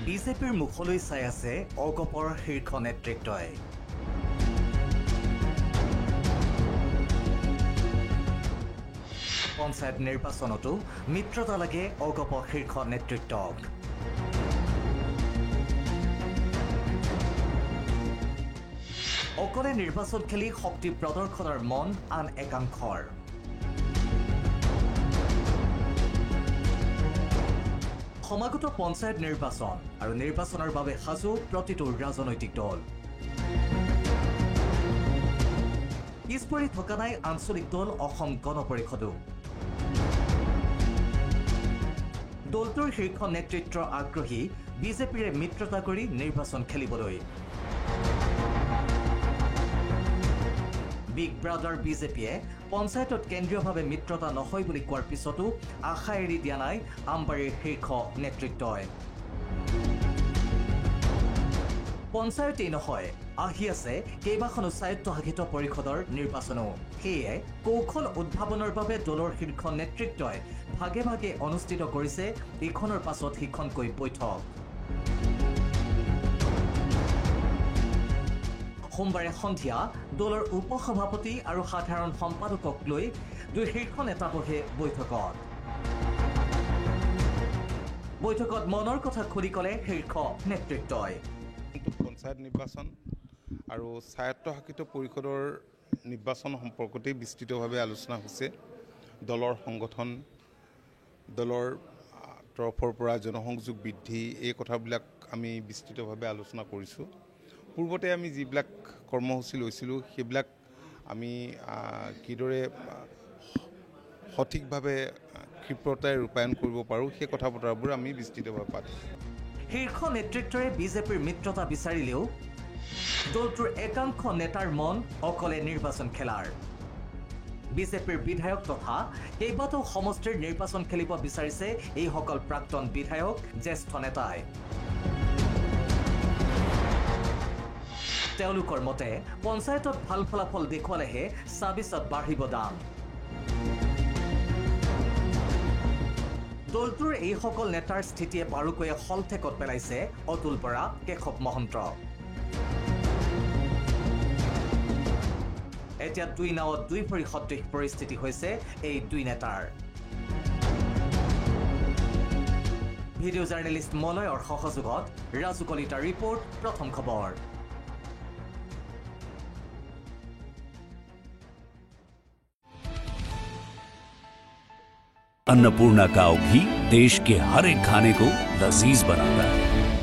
বিজেপিৰ মুখলৈ চাই আছে অগপৰ শীৰ্ষ নেতৃত্বই। পঞ্চায়ত নিৰ্বাচনতো মিত্ৰতা লাগে অগপ শীৰ্ষ নেতৃত্বক। অকলে নিৰ্বাচন খেলি শক্তি প্ৰদৰ্শনৰ মন আন একাংশৰ। সমাগত পঞ্চায়ত নিৰ্বাচন আৰু নিৰ্বাচনৰ বাবে সাজু প্ৰতিটো ৰাজনৈতিক দল। পিছপৰি থকা নাই আঞ্চলিক দল অসম গণ পৰিষদো। দলটোৰ শীৰ্ষ নেতৃত্বৰ আগ্ৰহী বিজেপিৰে মিত্ৰতা কৰি নিৰ্বাচন খেলিবলৈ। বিগ ব্ৰাদাৰ বিজেপিয়ে পঞ্চায়তত কেন্দ্ৰীয়ভাৱে মিত্ৰতা নহয় বুলি কোৱাৰ পিছতো আশা এৰি দিয়া নাই আমবাৰীৰ শীৰ্ষ নেতৃত্বই। পঞ্চায়তেই নহয়, আহি আছে কেইবাখনো স্বায়ত্তশাসিত পৰিষদৰ নিৰ্বাচনো। সেয়ে কৌশল উদ্ভাৱনৰ বাবে দলৰ শীৰ্ষ নেতৃত্বই ভাগে ভাগে অনুষ্ঠিত কৰিছে ইখনৰ পাছত সিখনকৈ বৈঠক। সোমবাৰে সন্ধিয়া দলৰ উপসভাপতি আৰু সাধাৰণ সম্পাদকক লৈ দুই শীৰ্ষ নেতা বহে বৈঠকত। বৈঠকত মনৰ কথা খুলি ক'লে শীৰ্ষ নেতৃত্বই। পঞ্চায়ত নিৰ্বাচন আৰু স্বায়ত্তশাসিত পৰিষদৰ নিৰ্বাচন সম্পৰ্কতেই বিস্তৃতভাৱে আলোচনা হৈছে। দলৰ সংগঠন, দলৰ তৰফৰ পৰা জনসংযোগ বৃদ্ধি, এই কথাবিলাক আমি বিস্তৃতভাৱে আলোচনা কৰিছোঁ। পূৰ্বতে আমি যিবিলাক কৰ্মসূচী লৈছিলোঁ সেইবিলাক আমি কিদৰে সঠিকভাৱে ক্ষিপ্ৰতাৰে ৰূপায়ণ কৰিব পাৰোঁ সেই কথা বতৰাবোৰ আমি বিস্তৃতভাৱে পাতিছোঁ। শীৰ্ষ নেতৃত্বৰে বিজেপিৰ মিত্ৰতা বিচাৰিলেও দলটোৰ একাংশ নেতাৰ মন অকলে নিৰ্বাচন খেলাৰ। বিজেপিৰ বিধায়ক তথা কেইবাটাও সমষ্টিৰ নিৰ্বাচন খেলিব বিচাৰিছে এইসকল প্ৰাক্তন বিধায়ক, জ্যেষ্ঠ নেতাই। তেওঁলোকৰ মতে পঞ্চায়তত ভাল ফলাফল দেখুৱালেহে ছাব্বিছত বাঢ়িব দাম। দলটোৰ এইসকল নেতাৰ স্থিতিয়ে বাৰুকৈয়ে শলঠেকত পেলাইছে অতুল বৰা, কেশৱ মহন্ত। এতিয়া দুই নাৱত দুই ভৰি সদৃশ পৰিস্থিতি হৈছে এই দুই নেতাৰ। ভিডিঅ' জাৰ্নেলিষ্ট মলয়ৰ সহযোগত ৰাজু কলিতাৰ ৰিপৰ্ট, প্ৰথম খবৰ। अन्नपूर्णा काव घी देश के हर एक खाने को लजीज बनाता है।